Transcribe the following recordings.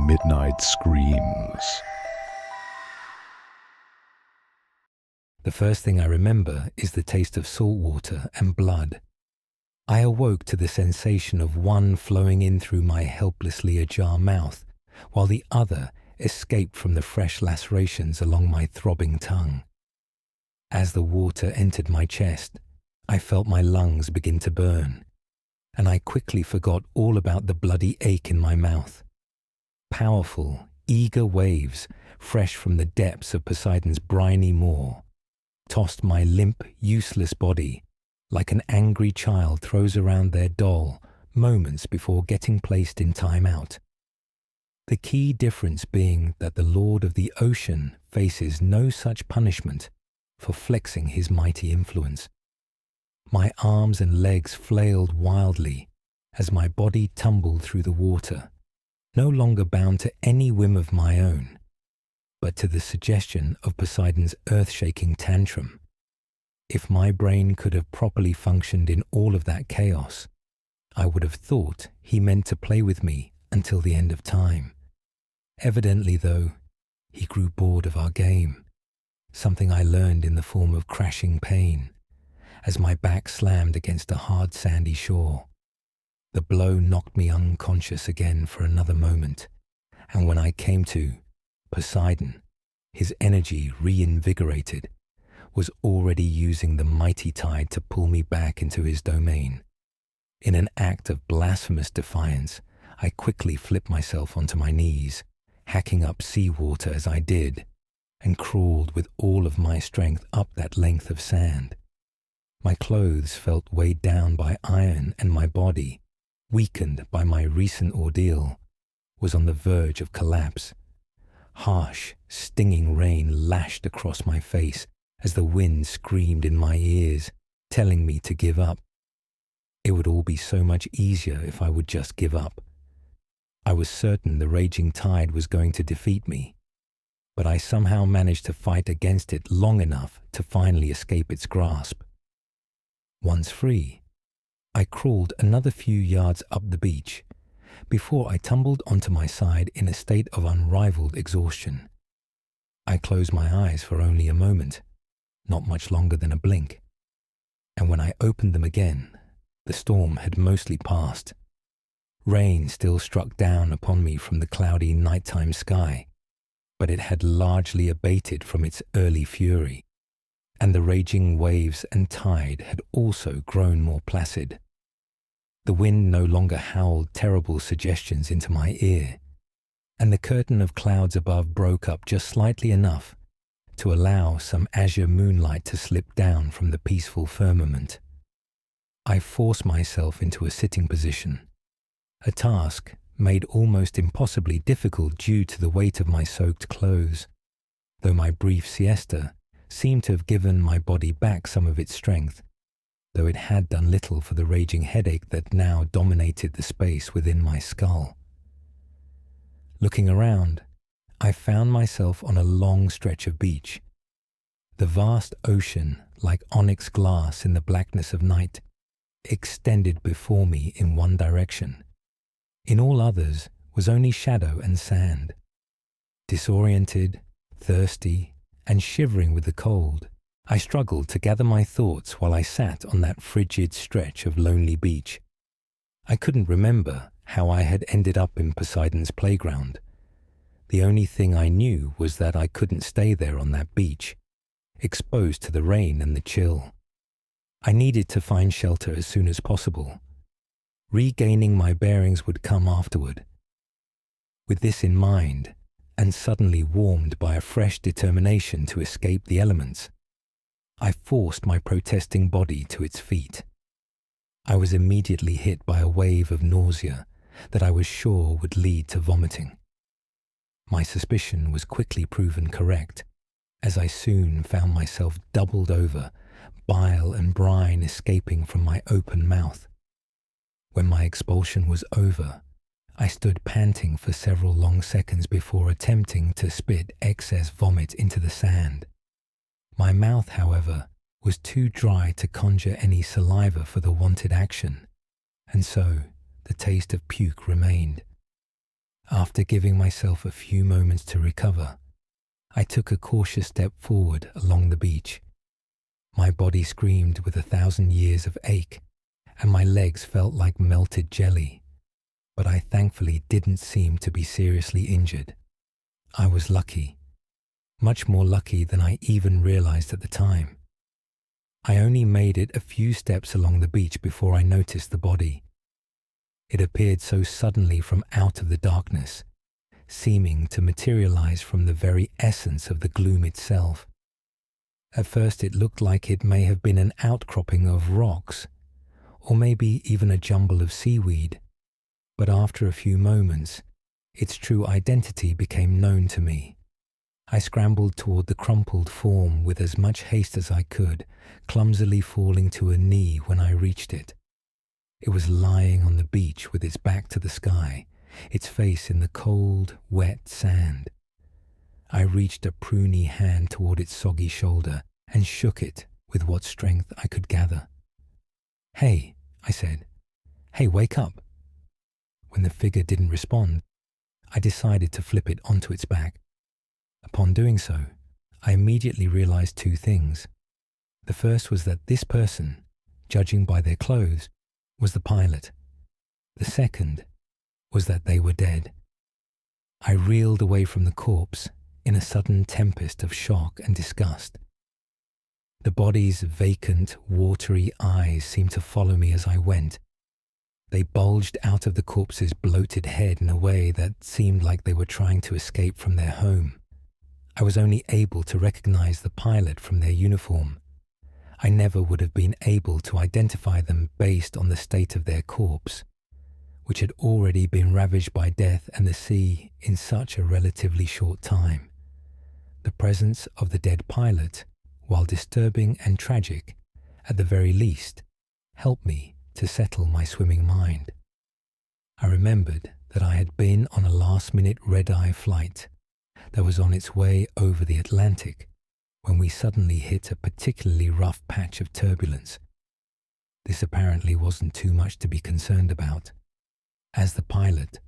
midnight screams. The first thing I remember is the taste of salt water and blood. I awoke to the sensation of one flowing in through my helplessly ajar mouth, while the other escaped from the fresh lacerations along my throbbing tongue. As the water entered my chest, I felt my lungs begin to burn, and I quickly forgot all about the bloody ache in my mouth. Powerful, eager waves, fresh from the depths of Poseidon's briny maw, tossed my limp, useless body like an angry child throws around their doll moments before getting placed in timeout. The key difference being that the Lord of the Ocean faces no such punishment for flexing his mighty influence. My arms and legs flailed wildly as my body tumbled through the water, no longer bound to any whim of my own, but to the suggestion of Poseidon's earth-shaking tantrum. If my brain could have properly functioned in all of that chaos, I would have thought he meant to play with me until the end of time. Evidently, though, he grew bored of our game, something I learned in the form of crashing pain, as my back slammed against a hard sandy shore. The blow knocked me unconscious again for another moment, and when I came to, Poseidon, his energy reinvigorated, was already using the mighty tide to pull me back into his domain. In an act of blasphemous defiance, I quickly flipped myself onto my knees, hacking up seawater as I did, and crawled with all of my strength up that length of sand. My clothes felt weighed down by iron, and my body, weakened by my recent ordeal, was on the verge of collapse. Harsh, stinging rain lashed across my face as the wind screamed in my ears, telling me to give up. It would all be so much easier if I would just give up. I was certain the raging tide was going to defeat me, but I somehow managed to fight against it long enough to finally escape its grasp. Once free, I crawled another few yards up the beach before I tumbled onto my side in a state of unrivaled exhaustion. I closed my eyes for only a moment, not much longer than a blink, and when I opened them again, the storm had mostly passed. Rain still struck down upon me from the cloudy nighttime sky, but it had largely abated from its early fury, and the raging waves and tide had also grown more placid. The wind no longer howled terrible suggestions into my ear, and the curtain of clouds above broke up just slightly enough to allow some azure moonlight to slip down from the peaceful firmament. I forced myself into a sitting position, a task made almost impossibly difficult due to the weight of my soaked clothes, though my brief siesta seemed to have given my body back some of its strength, though it had done little for the raging headache that now dominated the space within my skull. Looking around, I found myself on a long stretch of beach. The vast ocean, like onyx glass in the blackness of night, extended before me in one direction. In all others was only shadow and sand. Disoriented, thirsty, and shivering with the cold, I struggled to gather my thoughts while I sat on that frigid stretch of lonely beach. I couldn't remember how I had ended up in Poseidon's playground. The only thing I knew was that I couldn't stay there on that beach, exposed to the rain and the chill. I needed to find shelter as soon as possible. Regaining my bearings would come afterward. With this in mind, and suddenly warmed by a fresh determination to escape the elements, I forced my protesting body to its feet. I was immediately hit by a wave of nausea that I was sure would lead to vomiting. My suspicion was quickly proven correct, as I soon found myself doubled over, bile and brine escaping from my open mouth. When my expulsion was over, I stood panting for several long seconds before attempting to spit excess vomit into the sand. My mouth, however, was too dry to conjure any saliva for the wanted action, and so the taste of puke remained. After giving myself a few moments to recover, I took a cautious step forward along the beach. My body screamed with 1,000 years of ache, and my legs felt like melted jelly, but I thankfully didn't seem to be seriously injured. I was lucky, much more lucky than I even realized at the time. I only made it a few steps along the beach before I noticed the body. It appeared so suddenly from out of the darkness, seeming to materialize from the very essence of the gloom itself. At first it looked like it may have been an outcropping of rocks, or maybe even a jumble of seaweed, but after a few moments, its true identity became known to me. I scrambled toward the crumpled form with as much haste as I could, clumsily falling to a knee when I reached it. It was lying on the beach with its back to the sky, its face in the cold, wet sand. I reached a pruny hand toward its soggy shoulder and shook it with what strength I could gather. "Hey," I said. "Hey, wake up." When the figure didn't respond, I decided to flip it onto its back. Upon doing so, I immediately realized two things. The first was that this person, judging by their clothes, was the pilot. The second was that they were dead. I reeled away from the corpse in a sudden tempest of shock and disgust. The body's vacant, watery eyes seemed to follow me as I went. They bulged out of the corpse's bloated head in a way that seemed like they were trying to escape from their home. I was only able to recognize the pilot from their uniform. I never would have been able to identify them based on the state of their corpse, which had already been ravaged by death and the sea in such a relatively short time. The presence of the dead pilot, while disturbing and tragic, at the very least, helped me to settle my swimming mind. I remembered that I had been on a last-minute red-eye flight that was on its way over the Atlantic when we suddenly hit a particularly rough patch of turbulence. This apparently wasn't too much to be concerned about, as the pilot,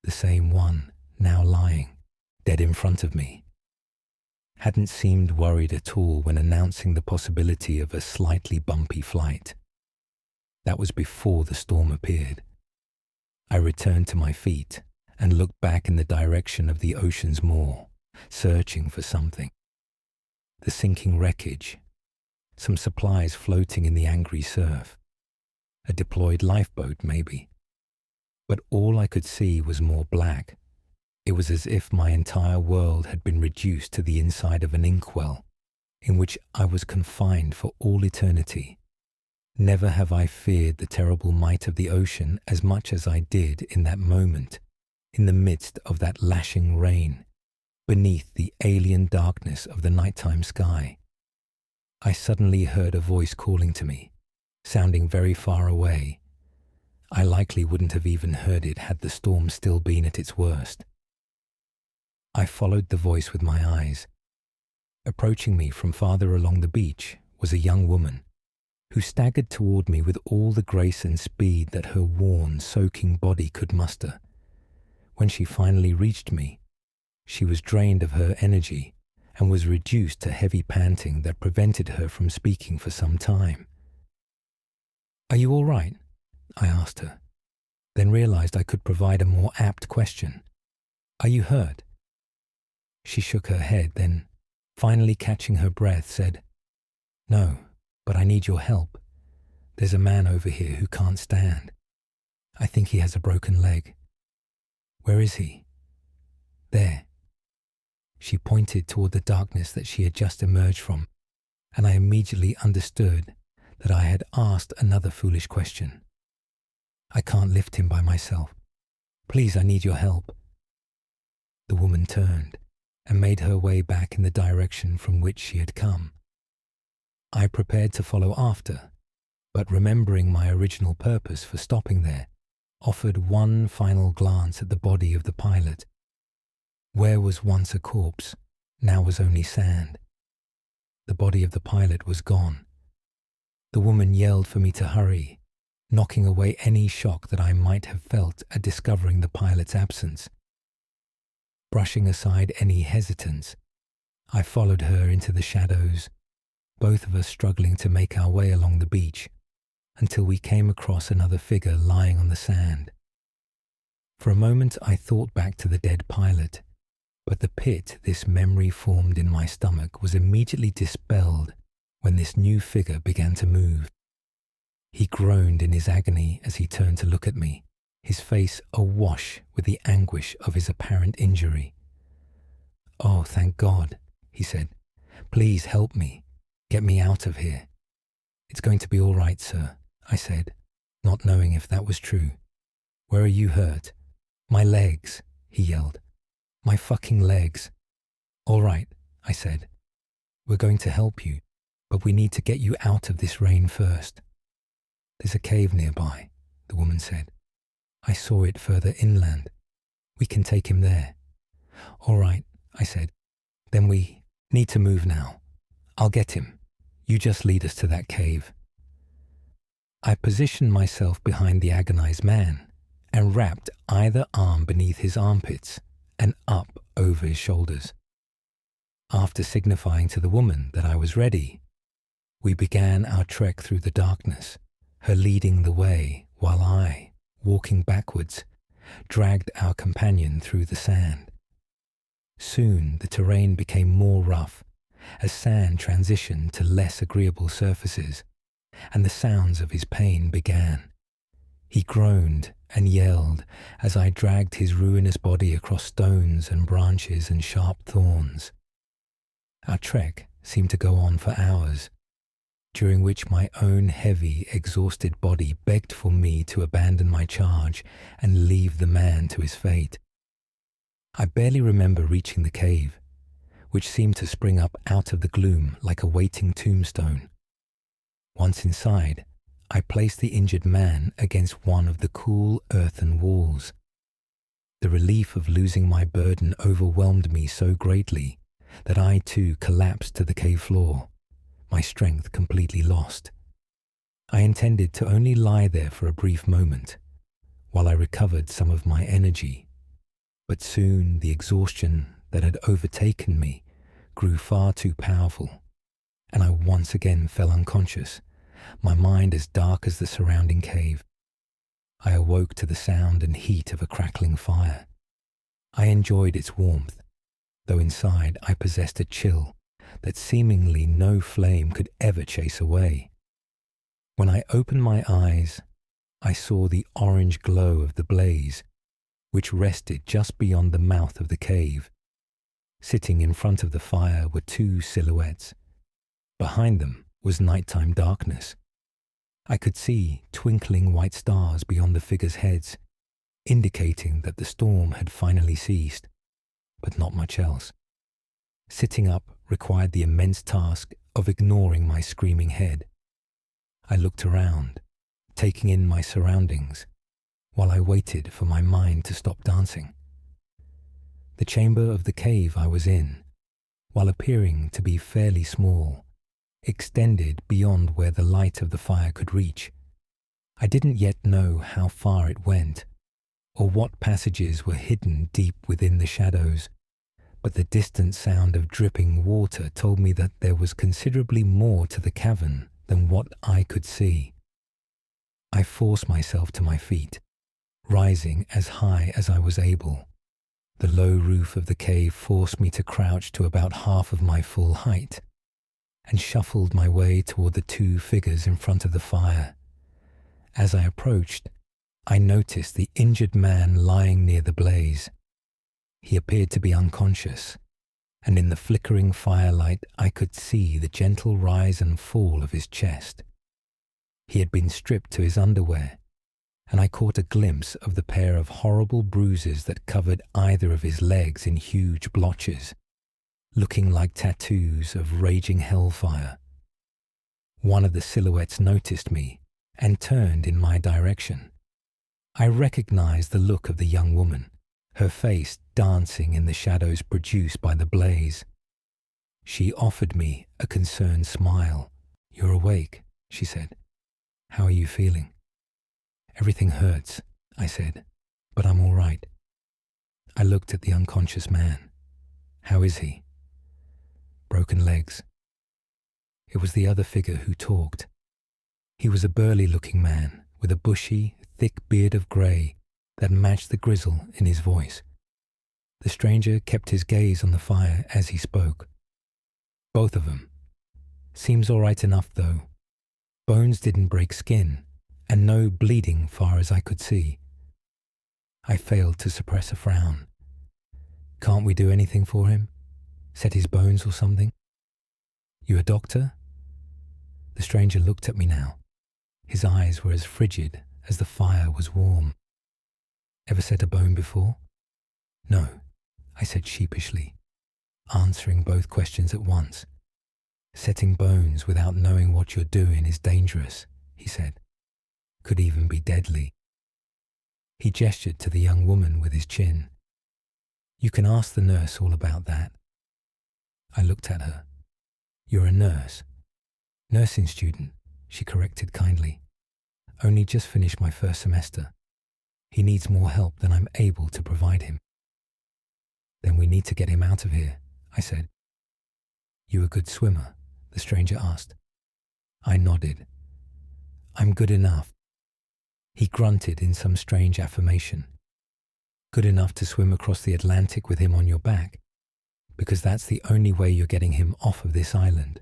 the same one now lying dead in front of me, hadn't seemed worried at all when announcing the possibility of a slightly bumpy flight. That was before the storm appeared. I returned to my feet and looked back in the direction of the ocean's maw, searching for something. The sinking wreckage, some supplies floating in the angry surf, a deployed lifeboat maybe. But all I could see was more black. It was as if my entire world had been reduced to the inside of an inkwell, in which I was confined for all eternity. Never have I feared the terrible might of the ocean as much as I did in that moment, in the midst of that lashing rain, beneath the alien darkness of the nighttime sky. I suddenly heard a voice calling to me, sounding very far away. I likely wouldn't have even heard it had the storm still been at its worst. I followed the voice with my eyes. Approaching me from farther along the beach was a young woman, who staggered toward me with all the grace and speed that her worn, soaking body could muster. When she finally reached me, she was drained of her energy and was reduced to heavy panting that prevented her from speaking for some time. "Are you all right?" I asked her, then realized I could provide a more apt question. "Are you hurt?" She shook her head, then, finally catching her breath, said, "No, but I need your help. There's a man over here who can't stand. I think he has a broken leg." "Where is he?" "There." She pointed toward the darkness that she had just emerged from, and I immediately understood that I had asked another foolish question. "I can't lift him by myself. Please, I need your help." The woman turned and made her way back in the direction from which she had come. I prepared to follow after, but remembering my original purpose for stopping there, offered one final glance at the body of the pilot. Where was once a corpse, now was only sand. The body of the pilot was gone. The woman yelled for me to hurry, knocking away any shock that I might have felt at discovering the pilot's absence. Brushing aside any hesitance, I followed her into the shadows, both of us struggling to make our way along the beach, until we came across another figure lying on the sand. For a moment I thought back to the dead pilot, but the pit this memory formed in my stomach was immediately dispelled when this new figure began to move. He groaned in his agony as he turned to look at me, his face awash with the anguish of his apparent injury. "Oh, thank God," he said. "Please help me. Get me out of here." "It's going to be all right, sir," I said, not knowing if that was true. "Where are you hurt?" "My legs," he yelled. "My fucking legs." "All right," I said. "We're going to help you, but we need to get you out of this rain first." "There's a cave nearby," the woman said. "I saw it further inland. We can take him there." "All right," I said. "Then we need to move now. I'll get him. You just lead us to that cave." I positioned myself behind the agonized man and wrapped either arm beneath his armpits and up over his shoulders. After signifying to the woman that I was ready, we began our trek through the darkness, her leading the way while I, walking backwards, dragged our companion through the sand. Soon the terrain became more rough as sand transitioned to less agreeable surfaces, and the sounds of his pain began. He groaned and yelled as I dragged his ruinous body across stones and branches and sharp thorns. Our trek seemed to go on for hours, during which my own heavy, exhausted body begged for me to abandon my charge and leave the man to his fate. I barely remember reaching the cave, which seemed to spring up out of the gloom like a waiting tombstone. Once inside, I placed the injured man against one of the cool earthen walls. The relief of losing my burden overwhelmed me so greatly that I too collapsed to the cave floor, my strength completely lost. I intended to only lie there for a brief moment, while I recovered some of my energy, but soon the exhaustion that had overtaken me grew far too powerful, and I once again fell unconscious, my mind as dark as the surrounding cave. I awoke to the sound and heat of a crackling fire. I enjoyed its warmth, though inside I possessed a chill that seemingly no flame could ever chase away. When I opened my eyes, I saw the orange glow of the blaze, which rested just beyond the mouth of the cave. Sitting in front of the fire were two silhouettes. Behind them was nighttime darkness. I could see twinkling white stars beyond the figures' heads, indicating that the storm had finally ceased, but not much else. Sitting up required the immense task of ignoring my screaming head. I looked around, taking in my surroundings, while I waited for my mind to stop dancing. The chamber of the cave I was in, while appearing to be fairly small, extended beyond where the light of the fire could reach. I didn't yet know how far it went, or what passages were hidden deep within the shadows, but the distant sound of dripping water told me that there was considerably more to the cavern than what I could see. I forced myself to my feet, rising as high as I was able. The low roof of the cave forced me to crouch to about half of my full height, and shuffled my way toward the two figures in front of the fire. As I approached, I noticed the injured man lying near the blaze. He appeared to be unconscious, and in the flickering firelight I could see the gentle rise and fall of his chest. He had been stripped to his underwear, and I caught a glimpse of the pair of horrible bruises that covered either of his legs in huge blotches, looking like tattoos of raging hellfire. One of the silhouettes noticed me and turned in my direction. I recognized the look of the young woman, her face dancing in the shadows produced by the blaze. She offered me a concerned smile. "You're awake," she said. "How are you feeling?" "Everything hurts," I said, "but I'm all right." I looked at the unconscious man. How is he? Broken legs. It was the other figure who talked. He was a burly-looking man with a bushy, thick beard of grey that matched the grizzle in his voice. The stranger kept his gaze on the fire as he spoke. Both of them. Seems all right enough, though. Bones didn't break skin, and no bleeding far as I could see. I failed to suppress a frown. Can't we do anything for him? Set his bones or something? You a doctor? The stranger looked at me now. His eyes were as frigid as the fire was warm. Ever set a bone before? No, I said sheepishly, answering both questions at once. Setting bones without knowing what you're doing is dangerous, he said. Could even be deadly. He gestured to the young woman with his chin. You can ask the nurse all about that. I looked at her. You're a nurse. Nursing student, she corrected kindly. Only just finished my first semester. He needs more help than I'm able to provide him. Then we need to get him out of here, I said. You a good swimmer? The stranger asked. I nodded. I'm good enough. He grunted in some strange affirmation. Good enough to swim across the Atlantic with him on your back, because that's the only way you're getting him off of this island.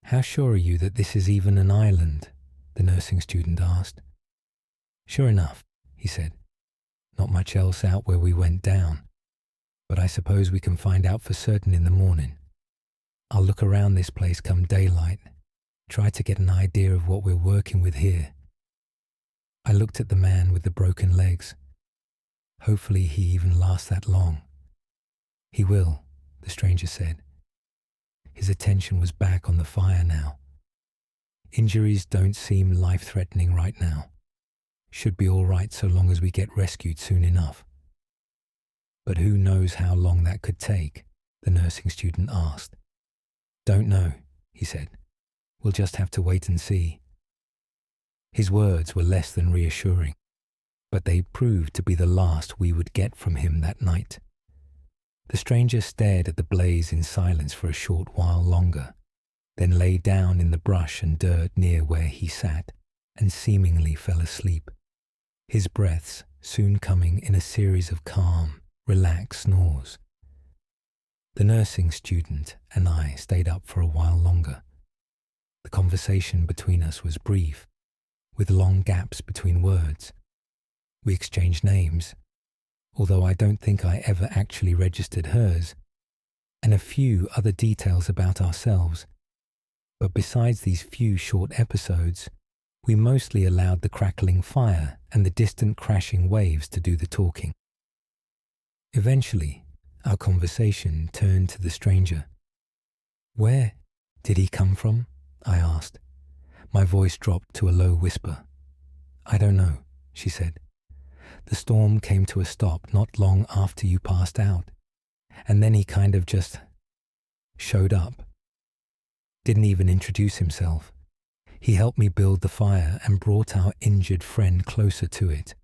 How sure are you that this is even an island? The nursing student asked. Sure enough, he said. Not much else out where we went down, but I suppose we can find out for certain in the morning. I'll look around this place come daylight, try to get an idea of what we're working with here. I looked at the man with the broken legs. Hopefully he even lasts that long. He will, the stranger said. His attention was back on the fire now. Injuries don't seem life-threatening right now. Should be all right so long as we get rescued soon enough. But who knows how long that could take? The nursing student asked. Don't know, he said. We'll just have to wait and see. His words were less than reassuring, but they proved to be the last we would get from him that night. The stranger stared at the blaze in silence for a short while longer, then lay down in the brush and dirt near where he sat and seemingly fell asleep, his breaths soon coming in a series of calm, relaxed snores. The nursing student and I stayed up for a while longer. The conversation between us was brief, with long gaps between words. We exchanged names, although I don't think I ever actually registered hers, and a few other details about ourselves. But besides these few short episodes, we mostly allowed the crackling fire and the distant crashing waves to do the talking. Eventually, our conversation turned to the stranger. Where did he come from? I asked. My voice dropped to a low whisper. I don't know, she said. The storm came to a stop not long after you passed out, and then he kind of just showed up. Didn't even introduce himself. He helped me build the fire and brought our injured friend closer to it,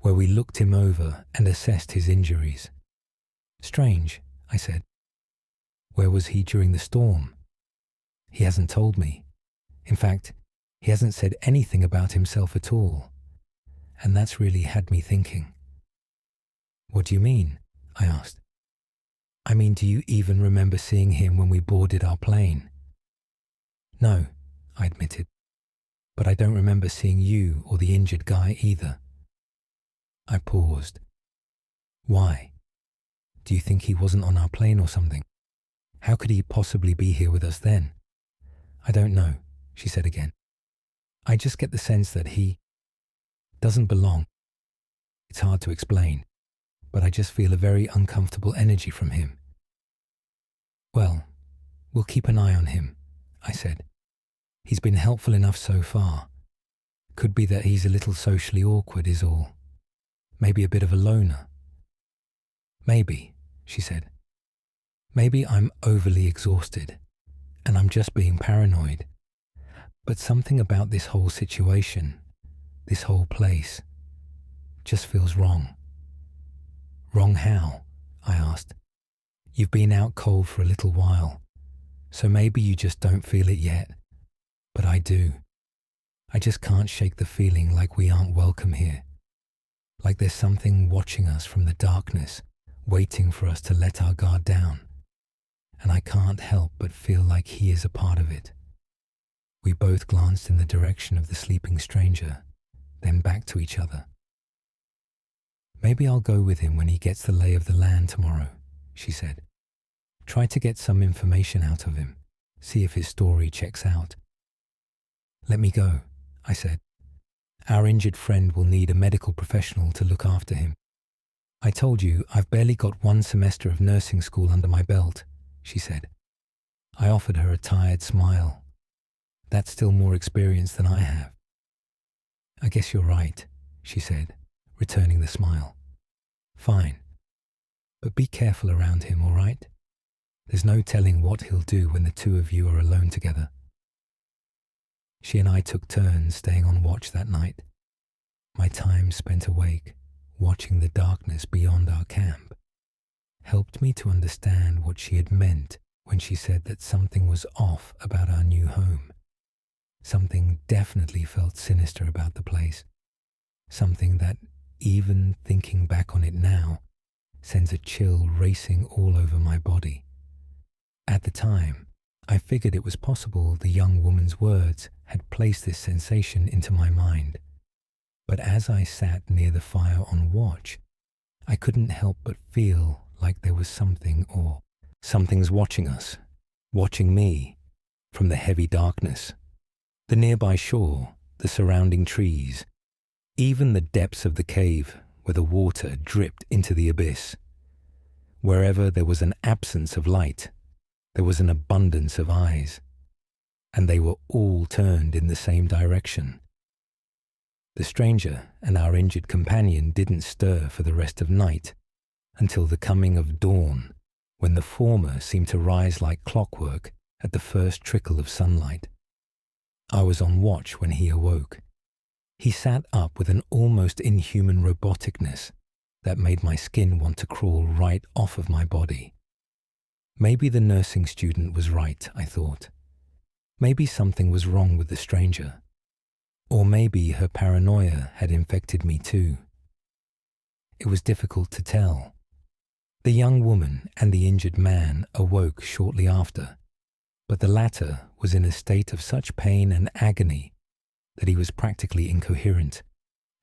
where we looked him over and assessed his injuries. Strange, I said. Where was he during the storm? He hasn't told me. In fact, he hasn't said anything about himself at all. And that's really had me thinking. What do you mean? I asked. I mean, do you even remember seeing him when we boarded our plane? No, I admitted. But I don't remember seeing you or the injured guy either. I paused. Why? Do you think he wasn't on our plane or something? How could he possibly be here with us then? I don't know, she said again. I just get the sense that he doesn't belong. It's hard to explain, but I just feel a very uncomfortable energy from him. Well, we'll keep an eye on him, I said. He's been helpful enough so far. Could be that he's a little socially awkward is all. Maybe a bit of a loner. Maybe, she said. Maybe I'm overly exhausted, and I'm just being paranoid. But something about this whole situation, this whole place, just feels wrong. Wrong how? I asked. You've been out cold for a little while, so maybe you just don't feel it yet. But I do. I just can't shake the feeling like we aren't welcome here. Like there's something watching us from the darkness, waiting for us to let our guard down. And I can't help but feel like he is a part of it. We both glanced in the direction of the sleeping stranger, then back to each other. Maybe I'll go with him when he gets the lay of the land tomorrow, she said. Try to get some information out of him, see if his story checks out. Let me go, I said. Our injured friend will need a medical professional to look after him. I told you I've barely got 1 semester of nursing school under my belt, she said. I offered her a tired smile. That's still more experience than I have. I guess you're right, she said, returning the smile. Fine. But be careful around him, all right? There's no telling what he'll do when the two of you are alone together. She and I took turns staying on watch that night. My time spent awake, watching the darkness beyond our camp, helped me to understand what she had meant when she said that something was off about our new home. Something definitely felt sinister about the place. Something that, even thinking back on it now, sends a chill racing all over my body. At the time, I figured it was possible the young woman's words had placed this sensation into my mind. But as I sat near the fire on watch, I couldn't help but feel like there was something or something's watching us, watching me, from the heavy darkness. The nearby shore, the surrounding trees, even the depths of the cave where the water dripped into the abyss. Wherever there was an absence of light, there was an abundance of eyes, and they were all turned in the same direction. The stranger and our injured companion didn't stir for the rest of night until the coming of dawn, when the former seemed to rise like clockwork at the first trickle of sunlight. I was on watch when he awoke. He sat up with an almost inhuman roboticness that made my skin want to crawl right off of my body. Maybe the nursing student was right, I thought. Maybe something was wrong with the stranger. Or maybe her paranoia had infected me too. It was difficult to tell. The young woman and the injured man awoke shortly after, but the latter was in a state of such pain and agony that he was practically incoherent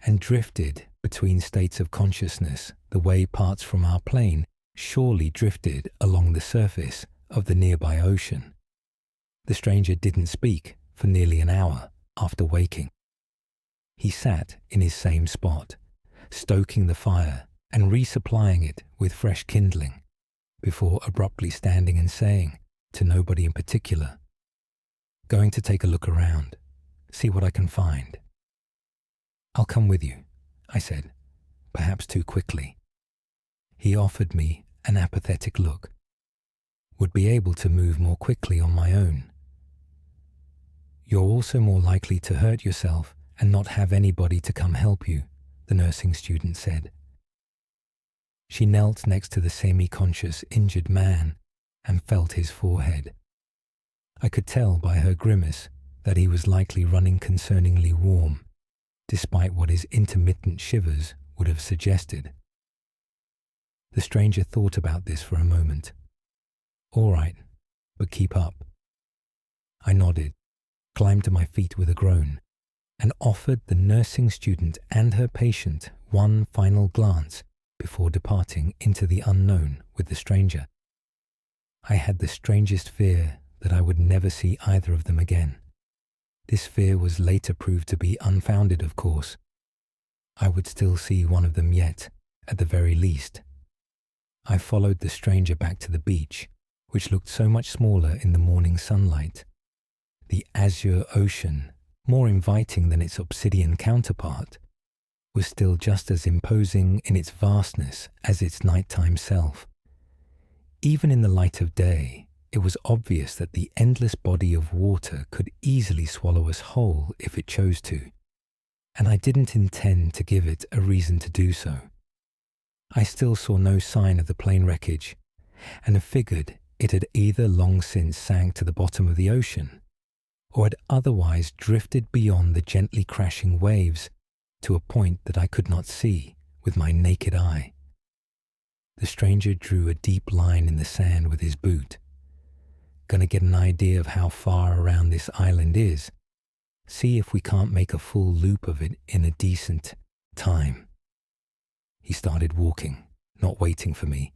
and drifted between states of consciousness the way parts from our plane surely drifted along the surface of the nearby ocean. The stranger didn't speak for nearly an hour after waking. He sat in his same spot, stoking the fire and resupplying it with fresh kindling, before abruptly standing and saying, to nobody in particular, "Going to take a look around, see what I can find." "I'll come with you," I said, perhaps too quickly. He offered me an apathetic look. Would be able to move more quickly on my own. "You're also more likely to hurt yourself and not have anybody to come help you," the nursing student said. She knelt next to the semi-conscious injured man and felt his forehead. I could tell by her grimace that he was likely running concerningly warm, despite what his intermittent shivers would have suggested. The stranger thought about this for a moment. "All right, but keep up." I nodded, climbed to my feet with a groan, and offered the nursing student and her patient one final glance before departing into the unknown with the stranger. I had the strangest fear that I would never see either of them again. This fear was later proved to be unfounded, of course. I would still see one of them yet, at the very least. I followed the stranger back to the beach, which looked so much smaller in the morning sunlight. The azure ocean, more inviting than its obsidian counterpart, was still just as imposing in its vastness as its nighttime self. Even in the light of day, it was obvious that the endless body of water could easily swallow us whole if it chose to, and I didn't intend to give it a reason to do so. I still saw no sign of the plane wreckage, and figured it had either long since sank to the bottom of the ocean, or had otherwise drifted beyond the gently crashing waves to a point that I could not see with my naked eye. The stranger drew a deep line in the sand with his boot. Gonna get an idea of how far around this island is. See if we can't make a full loop of it in a decent time. He started walking, not waiting for me,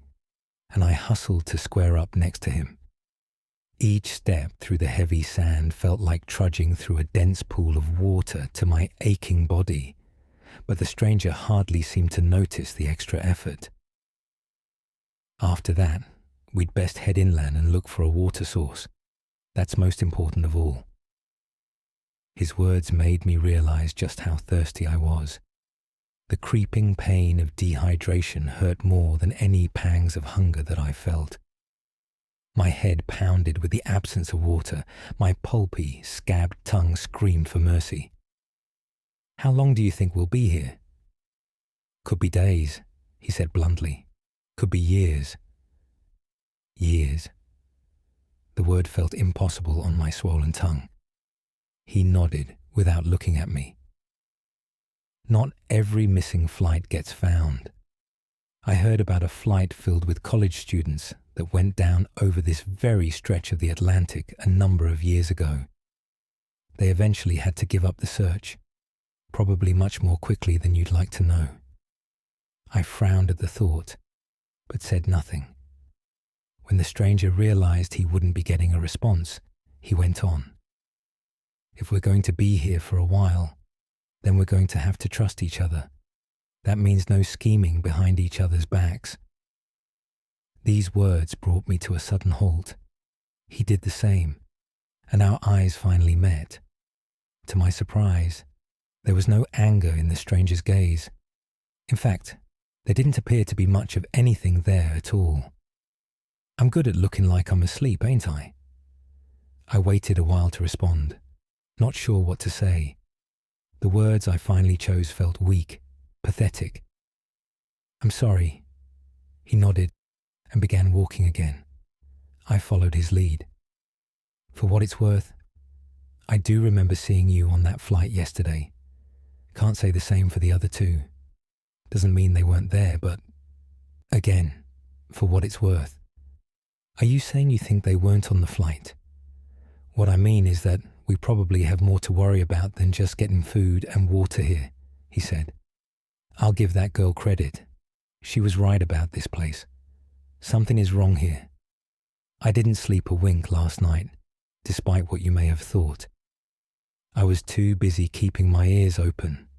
and I hustled to square up next to him. Each step through the heavy sand felt like trudging through a dense pool of water to my aching body, but the stranger hardly seemed to notice the extra effort. After that, we'd best head inland and look for a water source. That's most important of all. His words made me realize just how thirsty I was. The creeping pain of dehydration hurt more than any pangs of hunger that I felt. My head pounded with the absence of water. My pulpy, scabbed tongue screamed for mercy. "How long do you think we'll be here?" "Could be days," he said bluntly. "Could be years." Years. The word felt impossible on my swollen tongue. He nodded without looking at me. Not every missing flight gets found. I heard about a flight filled with college students that went down over this very stretch of the Atlantic a number of years ago. They eventually had to give up the search, probably much more quickly than you'd like to know. I frowned at the thought, but said nothing. When the stranger realized he wouldn't be getting a response, he went on. "If we're going to be here for a while, then we're going to have to trust each other. That means no scheming behind each other's backs." These words brought me to a sudden halt. He did the same, and our eyes finally met. To my surprise, there was no anger in the stranger's gaze. In fact, there didn't appear to be much of anything there at all. "I'm good at looking like I'm asleep, ain't I?" I waited a while to respond, not sure what to say. The words I finally chose felt weak, pathetic. "I'm sorry." He nodded and began walking again. I followed his lead. "For what it's worth, I do remember seeing you on that flight yesterday. Can't say the same for the other two. Doesn't mean they weren't there, but again, for what it's worth." "Are you saying you think they weren't on the flight?" "What I mean is that we probably have more to worry about than just getting food and water here," he said. "I'll give that girl credit. She was right about this place. Something is wrong here. I didn't sleep a wink last night, despite what you may have thought. I was too busy keeping my ears open,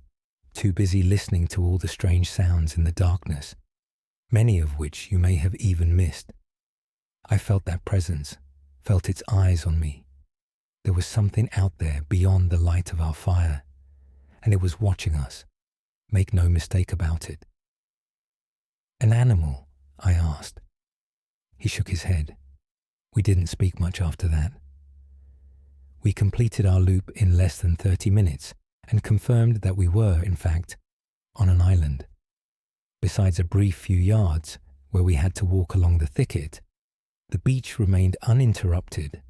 too busy listening to all the strange sounds in the darkness, many of which you may have even missed. I felt that presence, felt its eyes on me. There was something out there beyond the light of our fire, and it was watching us. Make no mistake about it." "An animal?" I asked. He shook his head. We didn't speak much after that. We completed our loop in less than 30 minutes and confirmed that we were, in fact, on an island. Besides a brief few yards where we had to walk along the thicket, the beach remained uninterrupted,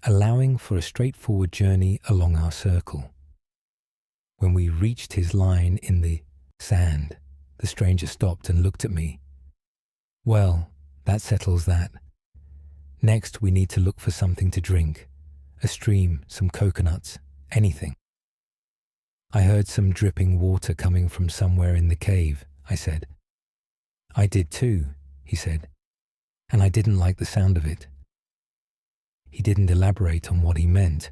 allowing for a straightforward journey along our circle. When we reached his line in the sand, the stranger stopped and looked at me. "Well, that settles that. Next, we need to look for something to drink. A stream, some coconuts, anything." "I heard some dripping water coming from somewhere in the cave," I said. "I did too," he said, "and I didn't like the sound of it." He didn't elaborate on what he meant.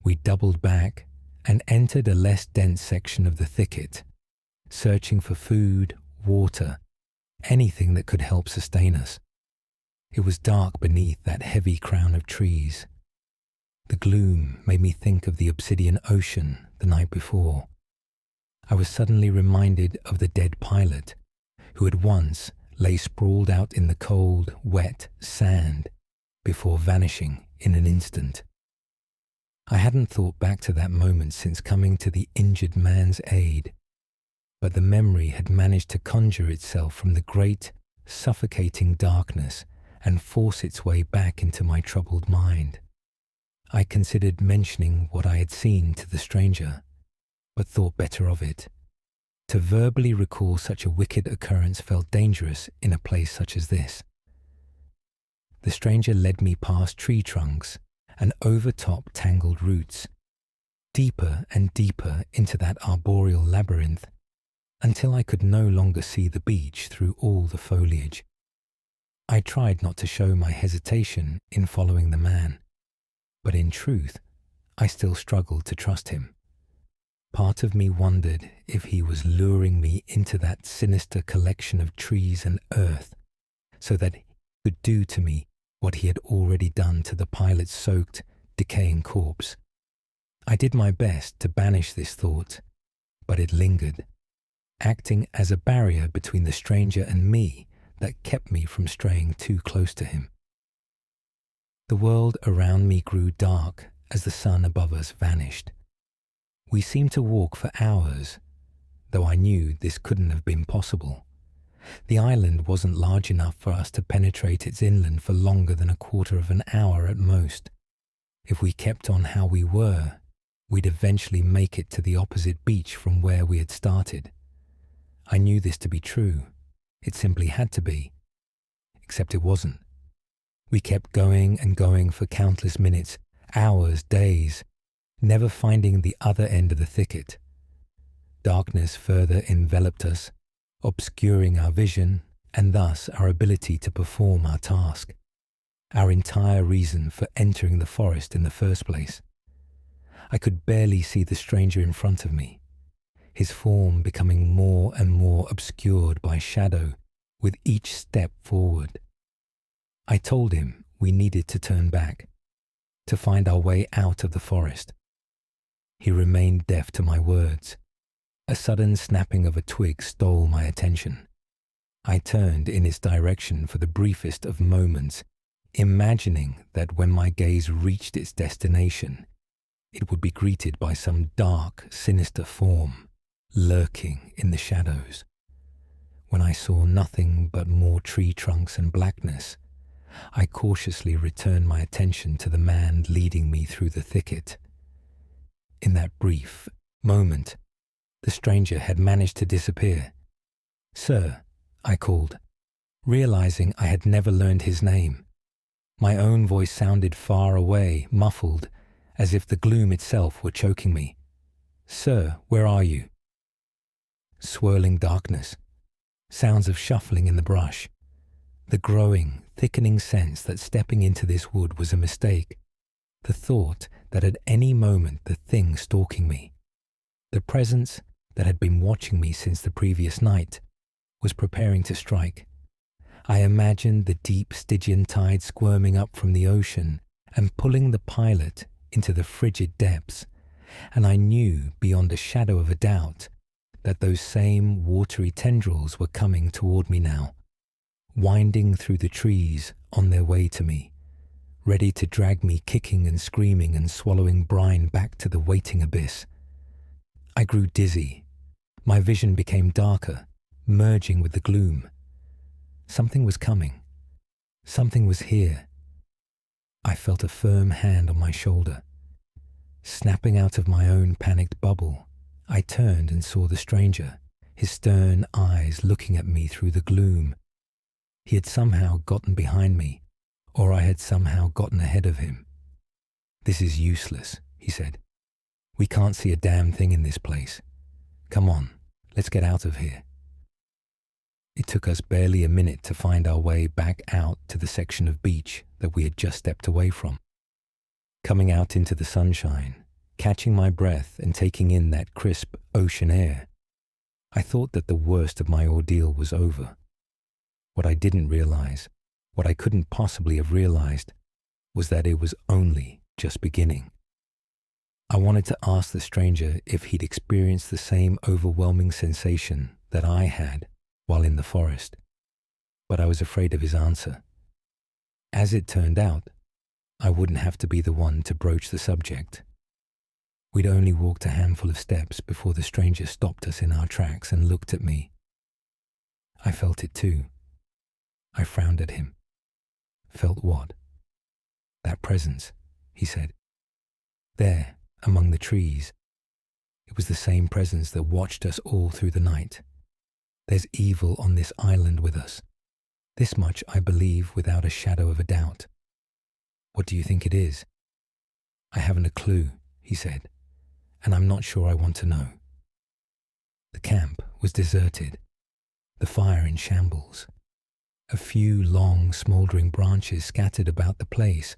We doubled back and entered a less dense section of the thicket, searching for food, water, anything that could help sustain us. It was dark beneath that heavy crown of trees. The gloom made me think of the obsidian ocean the night before. I was suddenly reminded of the dead pilot, who had once lay sprawled out in the cold, wet sand before vanishing in an instant. I hadn't thought back to that moment since coming to the injured man's aid, but the memory had managed to conjure itself from the great, suffocating darkness and force its way back into my troubled mind. I considered mentioning what I had seen to the stranger, but thought better of it. To verbally recall such a wicked occurrence felt dangerous in a place such as this. The stranger led me past tree trunks and overtop tangled roots, deeper and deeper into that arboreal labyrinth, until I could no longer see the beach through all the foliage. I tried not to show my hesitation in following the man, but in truth, I still struggled to trust him. Part of me wondered if he was luring me into that sinister collection of trees and earth so that he could do to me what he had already done to the pilot's soaked, decaying corpse. I did my best to banish this thought, but it lingered, acting as a barrier between the stranger and me that kept me from straying too close to him. The world around me grew dark as the sun above us vanished. We seemed to walk for hours, though I knew this couldn't have been possible. The island wasn't large enough for us to penetrate its inland for longer than a quarter of an hour at most. If we kept on how we were, we'd eventually make it to the opposite beach from where we had started. I knew this to be true. It simply had to be. Except it wasn't. We kept going and going for countless minutes, hours, days, never finding the other end of the thicket. Darkness further enveloped us, obscuring our vision and thus our ability to perform our task, our entire reason for entering the forest in the first place. I could barely see the stranger in front of me, his form becoming more and more obscured by shadow with each step forward. I told him we needed to turn back, to find our way out of the forest. He remained deaf to my words. A sudden snapping of a twig stole my attention. I turned in its direction for the briefest of moments, imagining that when my gaze reached its destination, it would be greeted by some dark, sinister form, lurking in the shadows. When I saw nothing but more tree trunks and blackness, I cautiously returned my attention to the man leading me through the thicket. In that brief moment, the stranger had managed to disappear. "Sir," I called, realizing I had never learned his name. My own voice sounded far away, muffled, as if the gloom itself were choking me. "Sir, where are you?" Swirling darkness, sounds of shuffling in the brush, the growing, thickening sense that stepping into this wood was a mistake, the thought that at any moment the thing stalking me, the presence that had been watching me since the previous night, was preparing to strike. I imagined the deep Stygian tide squirming up from the ocean and pulling the pilot into the frigid depths, and I knew beyond a shadow of a doubt that those same watery tendrils were coming toward me now, winding through the trees on their way to me, ready to drag me kicking and screaming and swallowing brine back to the waiting abyss. I grew dizzy. My vision became darker, merging with the gloom. Something was coming. Something was here. I felt a firm hand on my shoulder. Snapping out of my own panicked bubble, I turned and saw the stranger, his stern eyes looking at me through the gloom. He had somehow gotten behind me, or I had somehow gotten ahead of him. "This is useless," he said. "We can't see a damn thing in this place. Come on, let's get out of here." It took us barely a minute to find our way back out to the section of beach that we had just stepped away from. Coming out into the sunshine, catching my breath and taking in that crisp ocean air, I thought that the worst of my ordeal was over. What I didn't realize, what I couldn't possibly have realized, was that it was only just beginning. I wanted to ask the stranger if he'd experienced the same overwhelming sensation that I had while in the forest, but I was afraid of his answer. As it turned out, I wouldn't have to be the one to broach the subject. We'd only walked a handful of steps before the stranger stopped us in our tracks and looked at me. I felt it too. I frowned at him. Felt what? That presence, he said. There, among the trees. It was the same presence that watched us all through the night. There's evil on this island with us. This much I believe without a shadow of a doubt. What do you think it is? I haven't a clue, he said, and I'm not sure I want to know. The camp was deserted, the fire in shambles. A few long, smouldering branches scattered about the place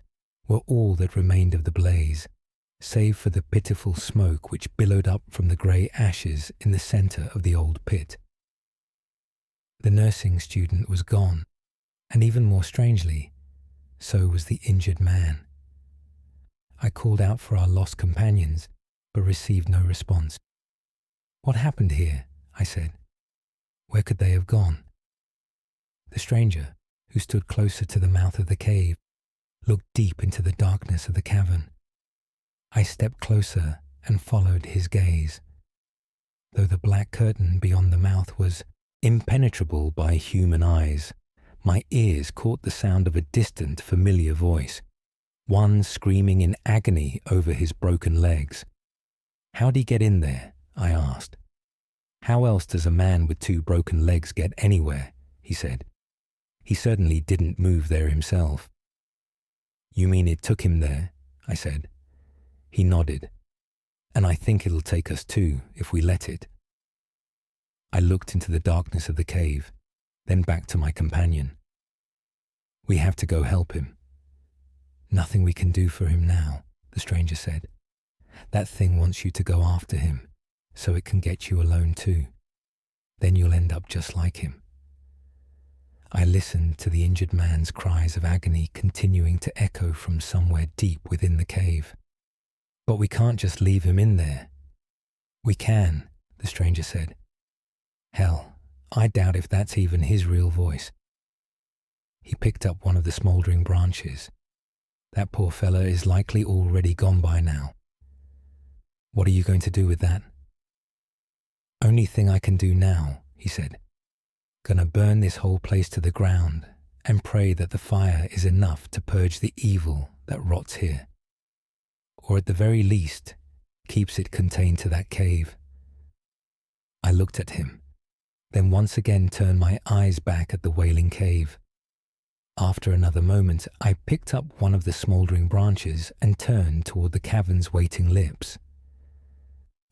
were all that remained of the blaze, save for the pitiful smoke which billowed up from the grey ashes in the centre of the old pit. The nursing student was gone, and even more strangely, so was the injured man. I called out for our lost companions, but received no response. What happened here? I said. Where could they have gone? The stranger, who stood closer to the mouth of the cave, looked deep into the darkness of the cavern. I stepped closer and followed his gaze. Though the black curtain beyond the mouth was impenetrable by human eyes, my ears caught the sound of a distant, familiar voice, one screaming in agony over his broken legs. How'd he get in there? I asked. How else does a man with 2 broken legs get anywhere? He said. He certainly didn't move there himself. You mean it took him there? I said. He nodded. And I think it'll take us too, if we let it. I looked into the darkness of the cave, then back to my companion. We have to go help him. Nothing we can do for him now, the stranger said. That thing wants you to go after him, so it can get you alone too. Then you'll end up just like him. I listened to the injured man's cries of agony continuing to echo from somewhere deep within the cave. But we can't just leave him in there. We can, the stranger said. Hell, I doubt if that's even his real voice. He picked up one of the smouldering branches. That poor fella is likely already gone by now. What are you going to do with that? Only thing I can do now, he said. Gonna burn this whole place to the ground and pray that the fire is enough to purge the evil that rots here. Or at the very least, keeps it contained to that cave. I looked at him, then once again turned my eyes back at the wailing cave. After another moment, I picked up one of the smouldering branches and turned toward the cavern's waiting lips.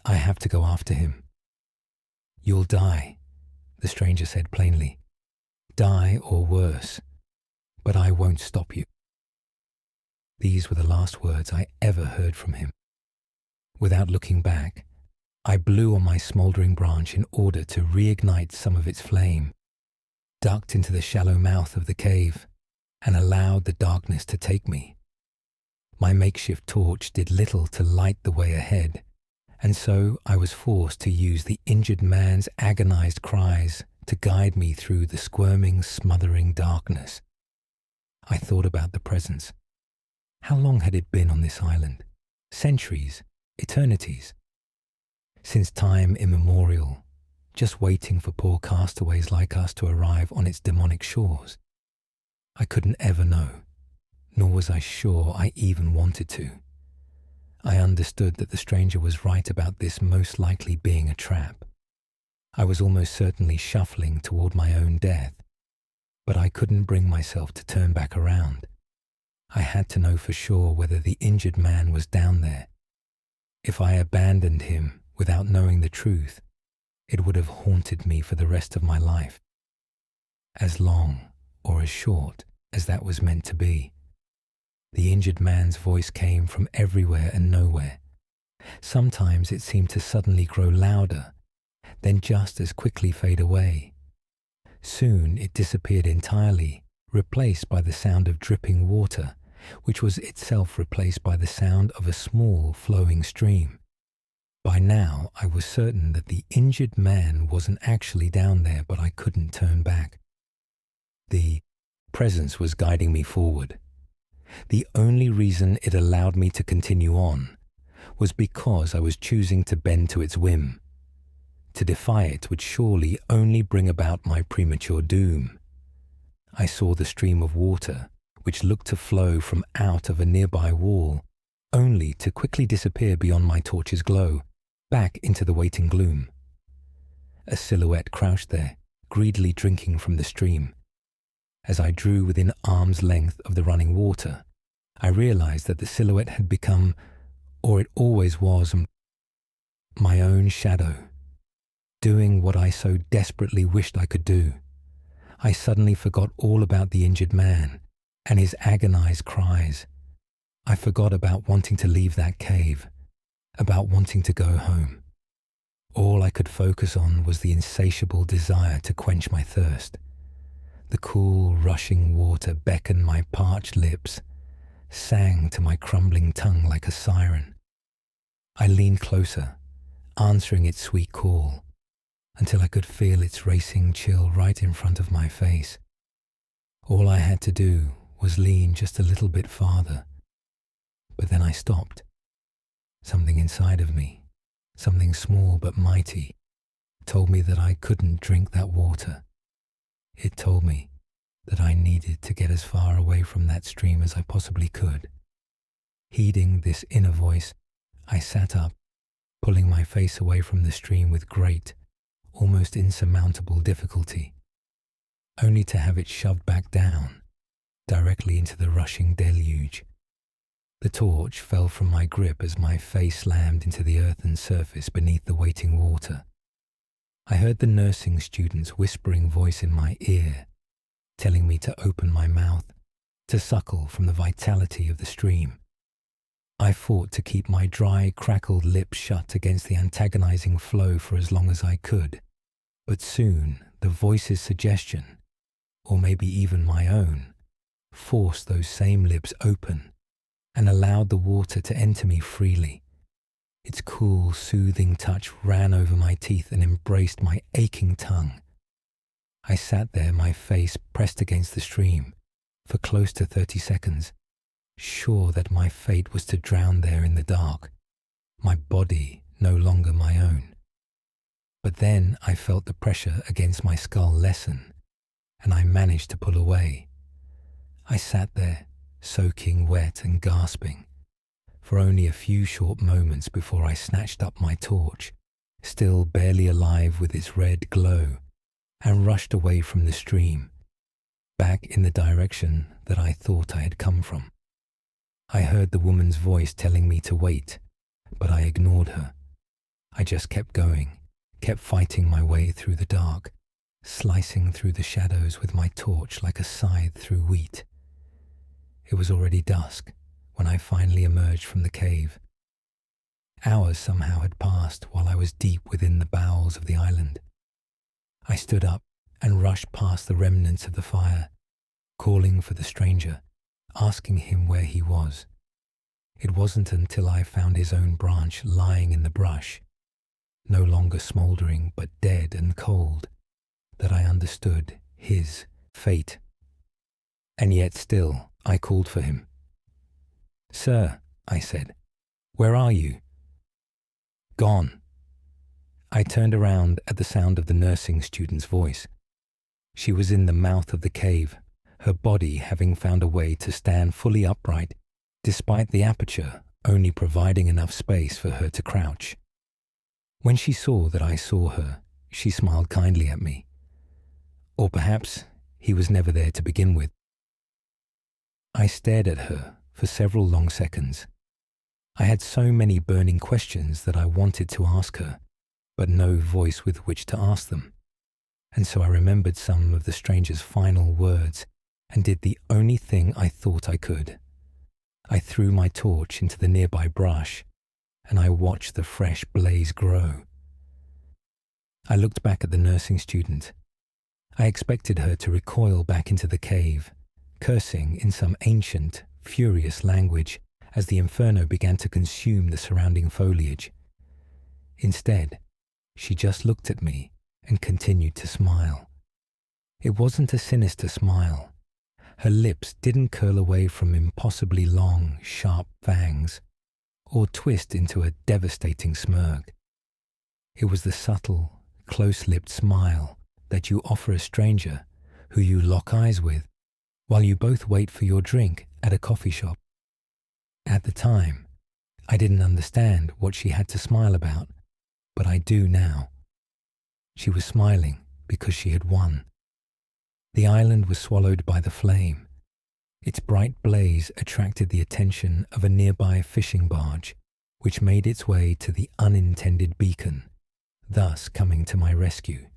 I have to go after him. You'll die, the stranger said plainly. Die or worse, but I won't stop you. These were the last words I ever heard from him. Without looking back, I blew on my smouldering branch in order to reignite some of its flame, ducked into the shallow mouth of the cave, and allowed the darkness to take me. My makeshift torch did little to light the way ahead, and so I was forced to use the injured man's agonized cries to guide me through the squirming, smothering darkness. I thought about the presence. How long had it been on this island? Centuries, eternities. Since time immemorial, just waiting for poor castaways like us to arrive on its demonic shores. I couldn't ever know, nor was I sure I even wanted to. I understood that the stranger was right about this most likely being a trap. I was almost certainly shuffling toward my own death, but I couldn't bring myself to turn back around. I had to know for sure whether the injured man was down there. If I abandoned him without knowing the truth, it would have haunted me for the rest of my life. As long or as short as that was meant to be. The injured man's voice came from everywhere and nowhere. Sometimes it seemed to suddenly grow louder, then just as quickly fade away. Soon it disappeared entirely, replaced by the sound of dripping water, which was itself replaced by the sound of a small flowing stream. By now I was certain that the injured man wasn't actually down there, but I couldn't turn back. The presence was guiding me forward. The only reason it allowed me to continue on was because I was choosing to bend to its whim. To defy it would surely only bring about my premature doom. I saw the stream of water, which looked to flow from out of a nearby wall, only to quickly disappear beyond my torch's glow, back into the waiting gloom. A silhouette crouched there, greedily drinking from the stream. As I drew within arm's length of the running water, I realized that the silhouette had become, or it always was, my own shadow, doing what I so desperately wished I could do. I suddenly forgot all about the injured man and his agonized cries. I forgot about wanting to leave that cave, about wanting to go home. All I could focus on was the insatiable desire to quench my thirst. The cool, rushing water beckoned my parched lips, sang to my crumbling tongue like a siren. I leaned closer, answering its sweet call, until I could feel its racing chill right in front of my face. All I had to do was lean just a little bit farther. But then I stopped. Something inside of me, something small but mighty, told me that I couldn't drink that water. It told me that I needed to get as far away from that stream as I possibly could. Heeding this inner voice, I sat up, pulling my face away from the stream with great, almost insurmountable difficulty, only to have it shoved back down, directly into the rushing deluge. The torch fell from my grip as my face slammed into the earthen surface beneath the waiting water. I heard the nursing student's whispering voice in my ear, telling me to open my mouth, to suckle from the vitality of the stream. I fought to keep my dry, crackled lips shut against the antagonizing flow for as long as I could, but soon the voice's suggestion, or maybe even my own, forced those same lips open and allowed the water to enter me freely. Its cool, soothing touch ran over my teeth and embraced my aching tongue. I sat there, my face pressed against the stream, for close to 30 seconds, sure that my fate was to drown there in the dark, my body no longer my own. But then I felt the pressure against my skull lessen, and I managed to pull away. I sat there, soaking wet and gasping, for only a few short moments before I snatched up my torch, still barely alive with its red glow, and rushed away from the stream, back in the direction that I thought I had come from. I heard the woman's voice telling me to wait, but I ignored her. I just kept going, kept fighting my way through the dark, slicing through the shadows with my torch like a scythe through wheat. It was already dusk when I finally emerged from the cave. Hours somehow had passed while I was deep within the bowels of the island. I stood up and rushed past the remnants of the fire, calling for the stranger, asking him where he was. It wasn't until I found his own branch lying in the brush, no longer smouldering but dead and cold, that I understood his fate. And yet still I called for him. "Sir," I said, "where are you?" "Gone." I turned around at the sound of the nursing student's voice. She was in the mouth of the cave, her body having found a way to stand fully upright, despite the aperture only providing enough space for her to crouch. When she saw that I saw her, she smiled kindly at me. Or perhaps he was never there to begin with. I stared at her for several long seconds. I had so many burning questions that I wanted to ask her, but no voice with which to ask them. And so I remembered some of the stranger's final words and did the only thing I thought I could. I threw my torch into the nearby brush, and I watched the fresh blaze grow. I looked back at the nursing student. I expected her to recoil back into the cave, cursing in some ancient, furious language as the inferno began to consume the surrounding foliage. Instead, she just looked at me and continued to smile. It wasn't a sinister smile. Her lips didn't curl away from impossibly long, sharp fangs. or twist into a devastating smirk. It was the subtle, close-lipped smile that you offer a stranger who you lock eyes with while you both wait for your drink at a coffee shop. At the time, I didn't understand what she had to smile about, but I do now. She was smiling because she had won. The island was swallowed by the flame. Its bright blaze attracted the attention of a nearby fishing barge, which made its way to the unintended beacon, thus coming to my rescue.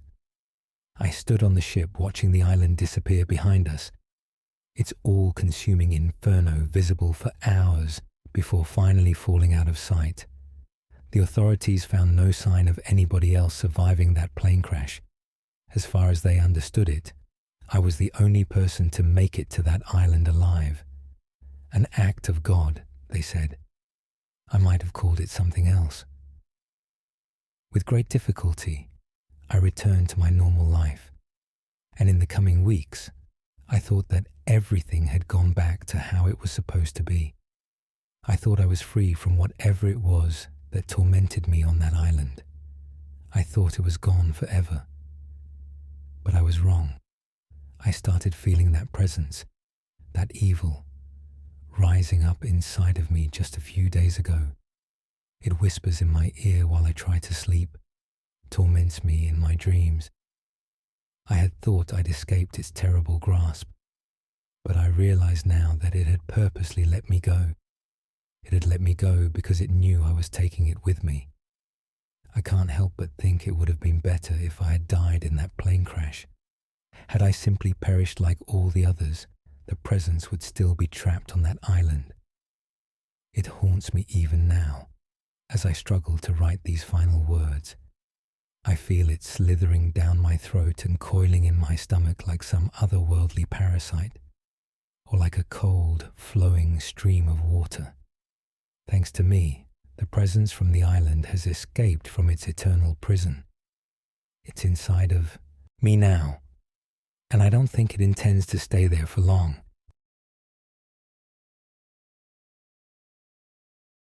I stood on the ship watching the island disappear behind us, its all-consuming inferno visible for hours before finally falling out of sight. The authorities found no sign of anybody else surviving that plane crash. As far as they understood it, I was the only person to make it to that island alive. An act of God, they said. I might have called it something else. With great difficulty, I returned to my normal life, and in the coming weeks, I thought that everything had gone back to how it was supposed to be. I thought I was free from whatever it was that tormented me on that island. I thought it was gone forever. But I was wrong. I started feeling that presence, that evil, rising up inside of me just a few days ago. It whispers in my ear while I try to sleep, torments me in my dreams. I had thought I'd escaped its terrible grasp, but I realize now that it had purposely let me go. It had let me go because it knew I was taking it with me. I can't help but think it would have been better if I had died in that plane crash. Had I simply perished like all the others, the presence would still be trapped on that island. It haunts me even now, as I struggle to write these final words. I feel it slithering down my throat and coiling in my stomach like some otherworldly parasite, or like a cold, flowing stream of water. Thanks to me, the presence from the island has escaped from its eternal prison. It's inside of me now, and I don't think it intends to stay there for long.